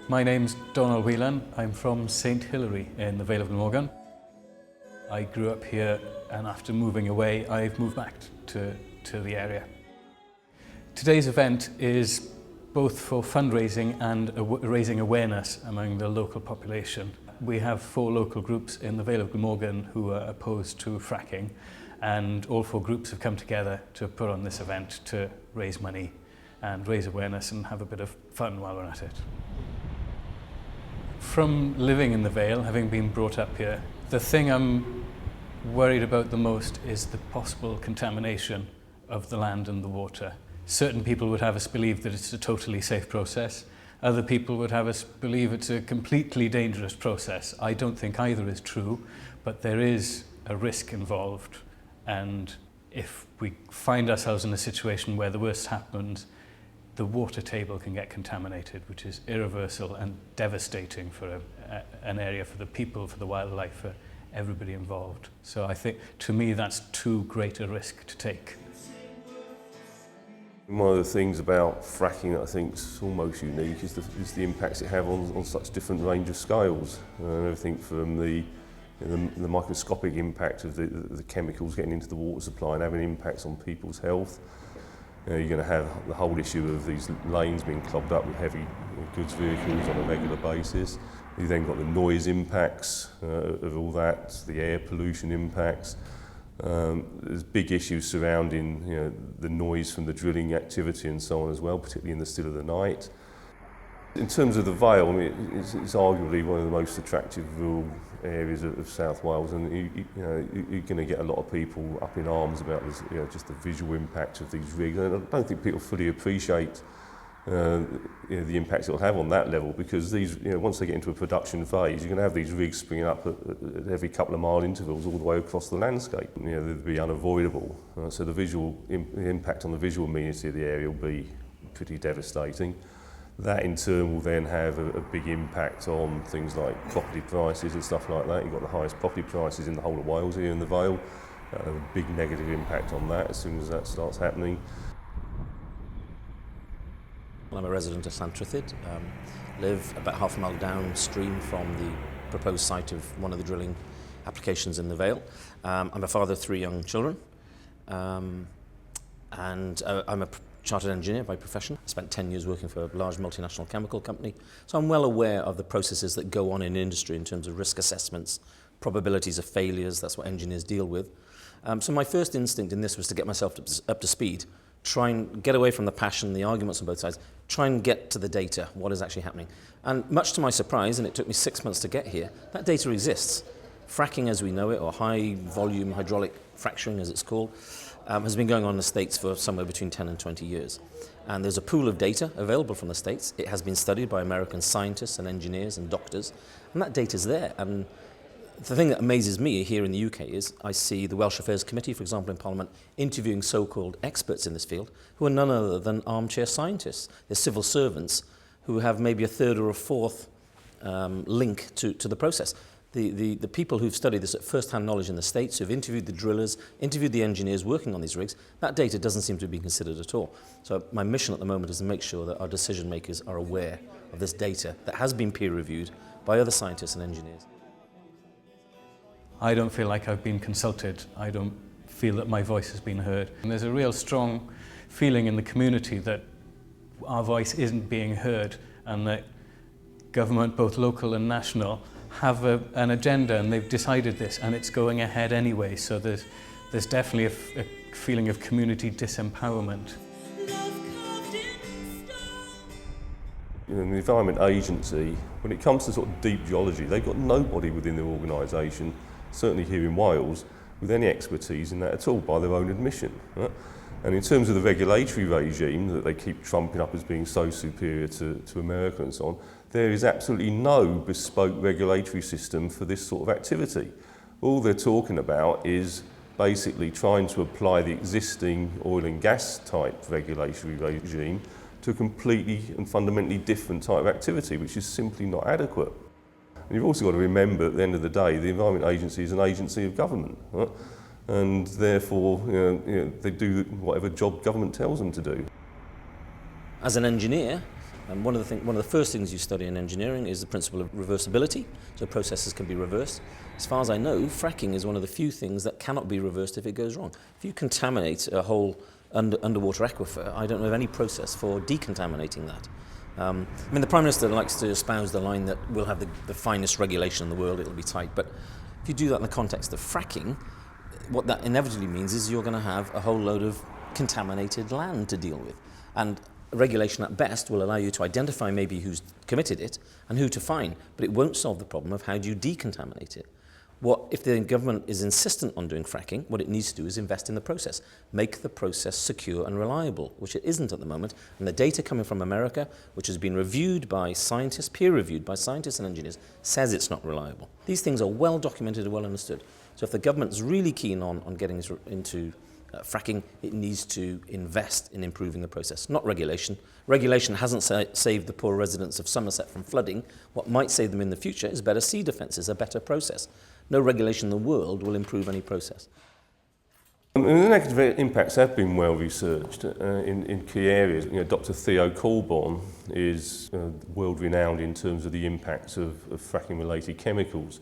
My name's Donald Whelan. I'm from St Hilary in the Vale of Glamorgan. I grew up here, and after moving away, I've moved back to the area. Today's event is both for fundraising and raising awareness among the local population. We have 4 local groups in the Vale of Glamorgan who are opposed to fracking, and all 4 groups have come together to put on this event to raise money and raise awareness and have a bit of fun while we're at it. From living in the Vale, having been brought up here, the thing I'm worried about the most is the possible contamination of the land and the water. Certain people would have us believe that it's a totally safe process. Other people would have us believe it's a completely dangerous process. I don't think either is true, but there is a risk involved. And if we find ourselves in a situation where the worst happens, the water table can get contaminated, which is irreversible and devastating for an area, for the people, for the wildlife, for everybody involved. So I think, to me, that's too great a risk to take. One of the things about fracking that I think is almost unique is the impacts it has on such different range of scales. Everything from the microscopic impact of the chemicals getting into the water supply and having impacts on people's health. You're going to have the whole issue of these lanes being clogged up with heavy goods vehicles on a regular basis. You've then got the noise impacts of all that, the air pollution impacts. There's big issues surrounding the noise from the drilling activity and so on as well, particularly in the still of the night. In terms of the Vale, I mean, it's arguably one of the most attractive rural areas of South Wales, and you're going to get a lot of people up in arms about this, just the visual impact of these rigs. And I don't think people fully appreciate the impact it'll have on that level, because these, once they get into a production phase, you're going to have these rigs springing up at every couple of mile intervals all the way across the landscape. They'd be unavoidable. So the visual impact on the visual amenity of the area will be pretty devastating. That in turn will then have a big impact on things like property prices and stuff like that. You've got the highest property prices in the whole of Wales here in the Vale. A big negative impact on that as soon as that starts happening. Well, I'm a resident of Llantrithid, live about half a mile downstream from the proposed site of one of the drilling applications in the Vale. I'm a father of 3 young children, and I'm a chartered engineer by profession. I spent 10 years working for a large multinational chemical company, so I'm well aware of the processes that go on in industry in terms of risk assessments, probabilities of failures. That's what engineers deal with. So my first instinct in this was to get myself up to speed, try and get away from the passion, the arguments on both sides, try and get to the data, what is actually happening. And much to my surprise, and it took me 6 months to get here, that data exists. Fracking as we know it, or high volume hydraulic fracturing as it's called, has been going on in the States for somewhere between 10 and 20 years. And there's a pool of data available from the States. It has been studied by American scientists and engineers and doctors, and that data's there. And the thing that amazes me here in the UK is I see the Welsh Affairs Committee, for example, in Parliament, interviewing so-called experts in this field who are none other than armchair scientists. They're civil servants who have maybe a third or a fourth link to the process. The people who've studied this at first-hand knowledge in the States, who've interviewed the drillers, interviewed the engineers working on these rigs, that data doesn't seem to be considered at all. So my mission at the moment is to make sure that our decision makers are aware of this data that has been peer-reviewed by other scientists and engineers. I don't feel like I've been consulted. I don't feel that my voice has been heard. And there's a real strong feeling in the community that our voice isn't being heard, and that government, both local and national, have an agenda, and they've decided this, and it's going ahead anyway. So there's definitely a feeling of community disempowerment. The Environment Agency, when it comes to sort of deep geology, they've got nobody within their organisation, certainly here in Wales, with any expertise in that at all, by their own admission. Right? And in terms of the regulatory regime that they keep trumping up as being so superior to America and so on, there is absolutely no bespoke regulatory system for this sort of activity. All they're talking about is basically trying to apply the existing oil and gas type regulatory regime to a completely and fundamentally different type of activity, which is simply not adequate. And you've also got to remember, at the end of the day, the Environment Agency is an agency of government, right? And therefore they do whatever job government tells them to do. As an engineer, And one of the first things you study in engineering is the principle of reversibility, so processes can be reversed. As far as I know, fracking is one of the few things that cannot be reversed if it goes wrong. If you contaminate a whole underwater aquifer, I don't know of any process for decontaminating that. The Prime Minister likes to espouse the line that we'll have the finest regulation in the world, it'll be tight, but if you do that in the context of fracking, what that inevitably means is you're going to have a whole load of contaminated land to deal with. And regulation at best will allow you to identify maybe who's committed it and who to fine, but it won't solve the problem of how do you decontaminate it. If the government is insistent on doing fracking, what it needs to do is invest in the process, make the process secure and reliable, which it isn't at the moment. And the data coming from America, which has been reviewed by scientists, peer-reviewed by scientists and engineers, says it's not reliable. These things are well documented and well understood. So if the government's really keen on getting into fracking, it needs to invest in improving the process, not regulation. Regulation hasn't saved the poor residents of Somerset from flooding. What might save them in the future is better sea defences, a better process. No regulation in the world will improve any process. And the negative impacts have been well researched in key areas. Dr. Theo Colborne is world renowned in terms of the impacts of fracking-related chemicals.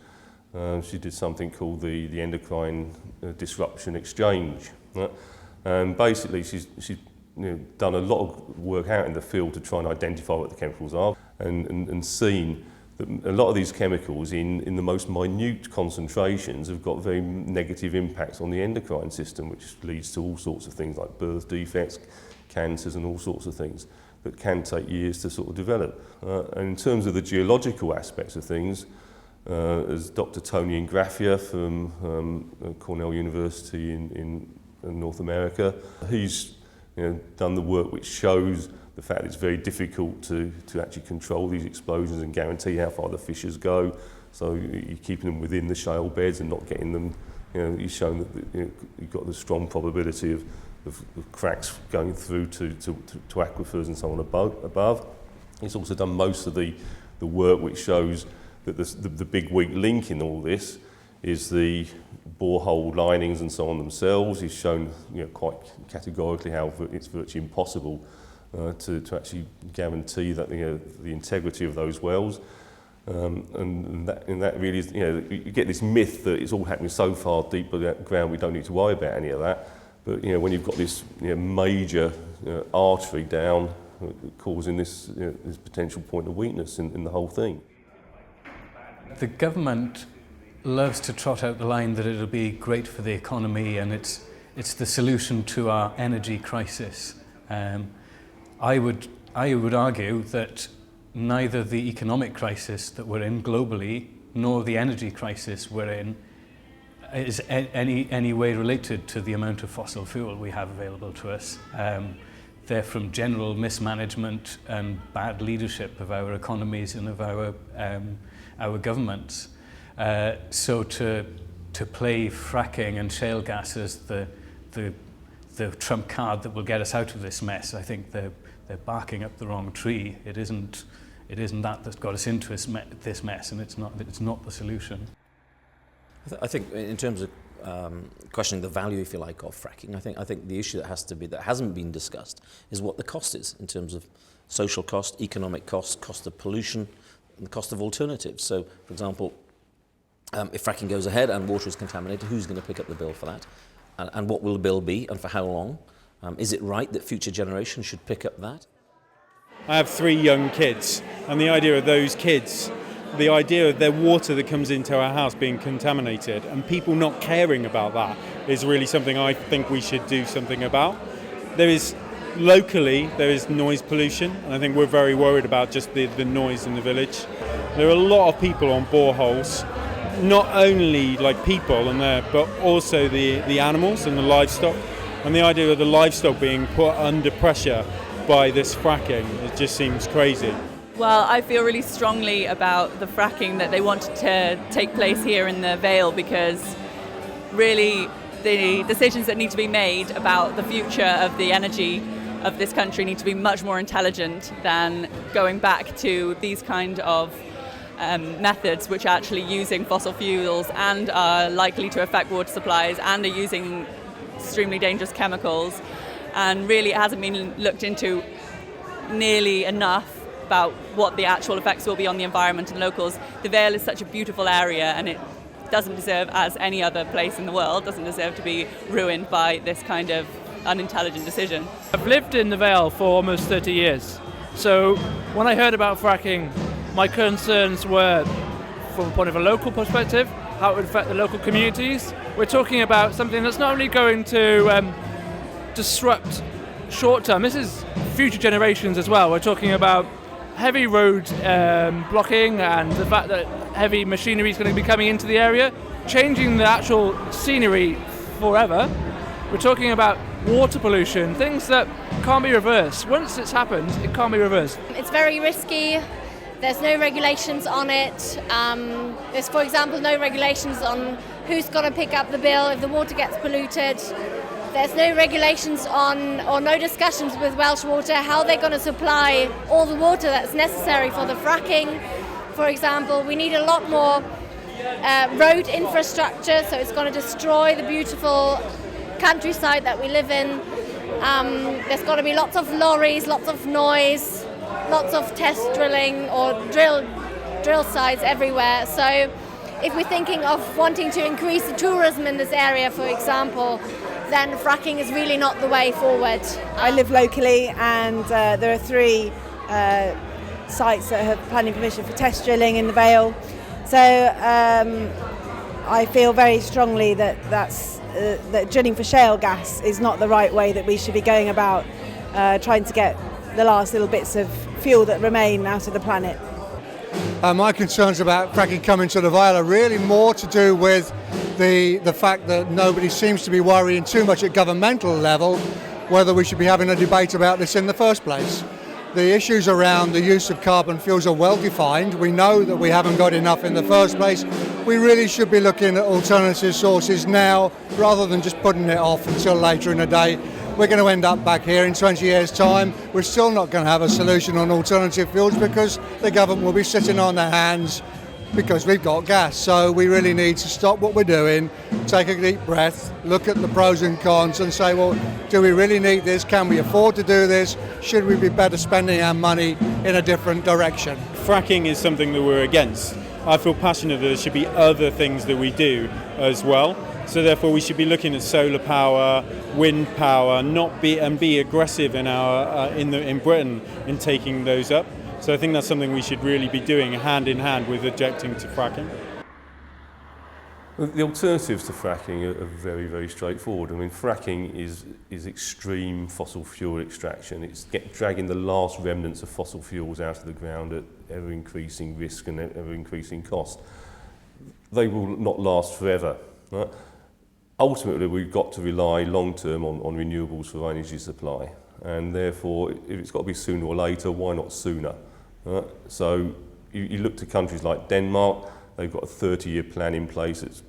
She did something called the endocrine disruption exchange. And basically, she's done a lot of work out in the field to try and identify what the chemicals are, and seen that a lot of these chemicals in the most minute concentrations have got very negative impacts on the endocrine system, which leads to all sorts of things like birth defects, cancers and all sorts of things that can take years to sort of develop. And in terms of the geological aspects of things, as Dr. Tony Ingraffia from Cornell University in North America, he's done the work which shows the fact that it's very difficult to actually control these explosions and guarantee how far the fissures go. So you're keeping them within the shale beds and not getting them, he's shown that you've got the strong probability of cracks going through to aquifers and so on above. He's also done most of the work which shows that the big weak link in all this is the borehole linings and so on themselves. He's shown quite categorically how it's virtually impossible to actually guarantee that the integrity of those wells, and that really is, you get this myth that it's all happening so far deep ground we don't need to worry about any of that. But when you've got this major artery down, causing this potential point of weakness in the whole thing. The government loves to trot out the line that it'll be great for the economy and it's the solution to our energy crisis. I would argue that neither the economic crisis that we're in globally nor the energy crisis we're in is any way related to the amount of fossil fuel we have available to us. They're from general mismanagement and bad leadership of our economies and of our governments. So to play fracking and shale gas as the trump card that will get us out of this mess, I think they're barking up the wrong tree. It isn't that that's got us into this mess, and it's not the solution. I think in terms of questioning the value, if you like, of fracking, I think the issue that hasn't been discussed is what the cost is in terms of social cost, economic cost, cost of pollution, and the cost of alternatives. So, for example, if fracking goes ahead and water is contaminated, who's going to pick up the bill for that? And what will the bill be and for how long? Is it right that future generations should pick up that? I have 3 young kids, and the idea of those kids, the idea of their water that comes into our house being contaminated and people not caring about that is really something I think we should do something about. Locally, there is noise pollution, and I think we're very worried about just the noise in the village. There are a lot of people on boreholes, not only like people in there, but also the animals and the livestock. And the idea of the livestock being put under pressure by this fracking, it just seems crazy. Well, I feel really strongly about the fracking that they want to take place here in the Vale, because really the decisions that need to be made about the future of the energy of this country need to be much more intelligent than going back to these kind of methods which are actually using fossil fuels and are likely to affect water supplies and are using extremely dangerous chemicals. And really it hasn't been looked into nearly enough about what the actual effects will be on the environment and locals. The Vale is such a beautiful area, and it doesn't deserve, as any other place in the world, doesn't deserve to be ruined by this kind of unintelligent decision. I've lived in the Vale for almost 30 years. So when I heard about fracking, my concerns were from the point of a local perspective, how it would affect the local communities. We're talking about something that's not only going to disrupt short term, this is future generations as well. We're talking about heavy road blocking and the fact that heavy machinery is going to be coming into the area, changing the actual scenery forever. We're talking about water pollution, things that can't be reversed. Once it's happened, it can't be reversed. It's very risky. There's no regulations on it. There's, for example, no regulations on who's going to pick up the bill if the water gets polluted. There's no regulations on, or no discussions with Welsh Water, how they're going to supply all the water that's necessary for the fracking. For example, we need a lot more road infrastructure, so it's going to destroy the beautiful countryside that we live in. There's got to be lots of lorries, lots of noise, lots of test drilling or drill sites everywhere. So if we're thinking of wanting to increase the tourism in this area, for example, then fracking is really not the way forward. I live locally, and there are 3 sites that have planning permission for test drilling in the Vale. So I feel very strongly that that drilling for shale gas is not the right way that we should be going about trying to get the last little bits of fuel that remain out of the planet. My concerns about fracking coming to the Vale are really more to do with the fact that nobody seems to be worrying too much at governmental level whether we should be having a debate about this in the first place. The issues around the use of carbon fuels are well defined. We know that we haven't got enough in the first place. We really should be looking at alternative sources now rather than just putting it off until later in the day. We're going to end up back here in 20 years' time. We're still not going to have a solution on alternative fuels because the government will be sitting on their hands because we've got gas. So we really need to stop what we're doing, take a deep breath, look at the pros and cons and say, well, do we really need this? Can we afford to do this? Should we be better spending our money in a different direction? Fracking is something that we're against. I feel passionate that there should be other things that we do as well. So therefore we should be looking at solar power, wind power, be aggressive in Britain in taking those up. So I think that's something we should really be doing hand in hand with objecting to fracking. The alternatives to fracking are very, very straightforward. I mean, fracking is extreme fossil fuel extraction. It's dragging the last remnants of fossil fuels out of the ground at ever-increasing risk and ever-increasing cost. They will not last forever. Right? Ultimately, we've got to rely long-term on renewables for energy supply. And therefore, if it's got to be sooner or later, why not sooner? Right? So you look to countries like Denmark. They've got a 30-year plan in place. It's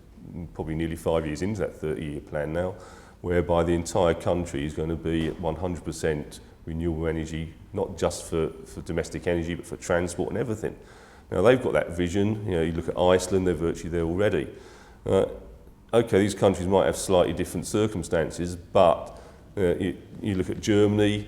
probably nearly 5 years into that 30-year plan now, whereby the entire country is going to be at 100% renewable energy, not just for domestic energy, but for transport and everything. Now, they've got that vision. You look at Iceland, they're virtually there already. Okay, these countries might have slightly different circumstances, but you look at Germany,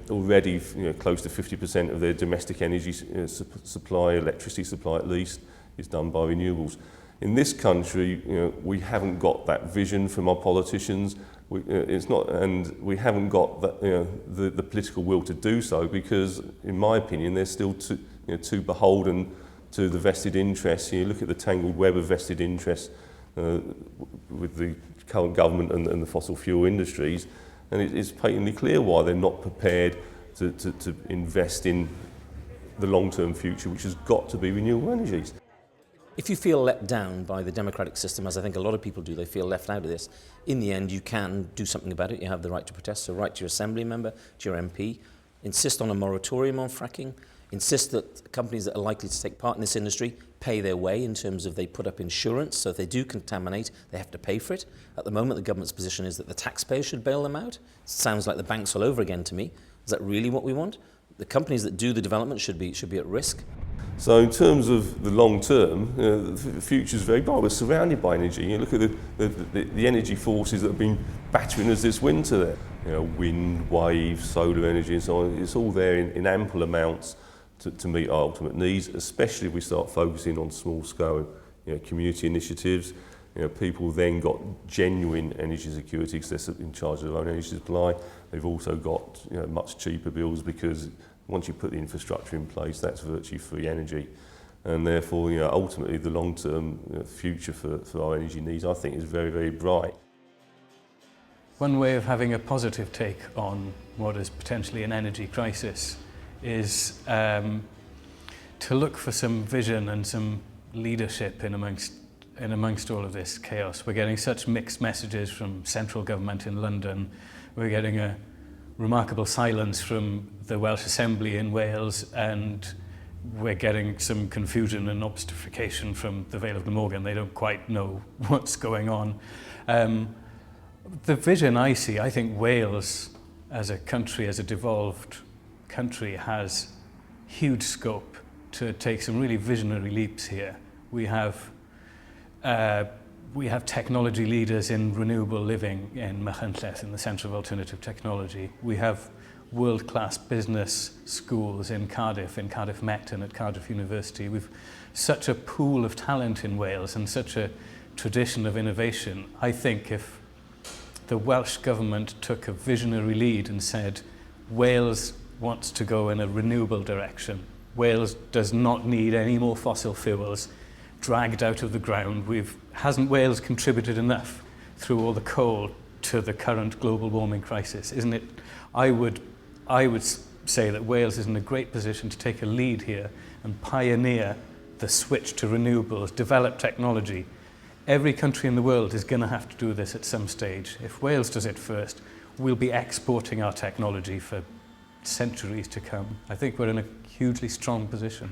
already close to 50% of their domestic energy supply, electricity supply at least, is done by renewables. In this country, we haven't got that vision from our politicians. And we haven't got the political will to do so because, in my opinion, they're still too beholden to the vested interests. You look at the tangled web of vested interests with the current government and the fossil fuel industries, and it's patently clear why they're not prepared to invest in the long-term future, which has got to be renewable energies. If you feel let down by the democratic system, as I think a lot of people do, they feel left out of this, in the end you can do something about it. You have the right to protest, so write to your assembly member, to your MP, insist on a moratorium on fracking, insist that companies that are likely to take part in this industry pay their way in terms of they put up insurance, so if they do contaminate, they have to pay for it. At the moment, the government's position is that the taxpayers should bail them out. Sounds like the banks all over again to me. Is that really what we want? The companies that do the development should be at risk. So in terms of the long term, the future is very bright. We're surrounded by energy. You look at the energy forces that have been battering us this winter there. Wind, waves, solar energy and so on. It's all there in ample amounts to meet our ultimate needs, especially if we start focusing on small scale, community initiatives. People then got genuine energy security because they're in charge of their own energy supply. They've also got much cheaper bills because once you put the infrastructure in place, that's virtually free energy. And therefore, ultimately the long-term future for our energy needs, I think, is very, very bright. One way of having a positive take on what is potentially an energy crisis is to look for some vision and some leadership in amongst all of this chaos. We're getting such mixed messages from central government in London. We're getting a remarkable silence from the Welsh Assembly in Wales, and we're getting some confusion and obfuscation from the Vale of Glamorgan. They don't quite know what's going on. The vision I see, I think Wales as a country, as a devolved country, has huge scope to take some really visionary leaps here. We have technology leaders in renewable living in Machynlleth, in the Centre of Alternative Technology. We have world-class business schools in Cardiff Met and at Cardiff University. We've such a pool of talent in Wales and such a tradition of innovation. I think if the Welsh Government took a visionary lead and said, Wales wants to go in a renewable direction. Wales does not need any more fossil fuels dragged out of the ground. Hasn't Wales contributed enough through all the coal to the current global warming crisis? Isn't it? I would say that Wales is in a great position to take a lead here and pioneer the switch to renewables, develop technology. Every country in the world is going to have to do this at some stage. If Wales does it first, we'll be exporting our technology for centuries to come. I think we're in a hugely strong position.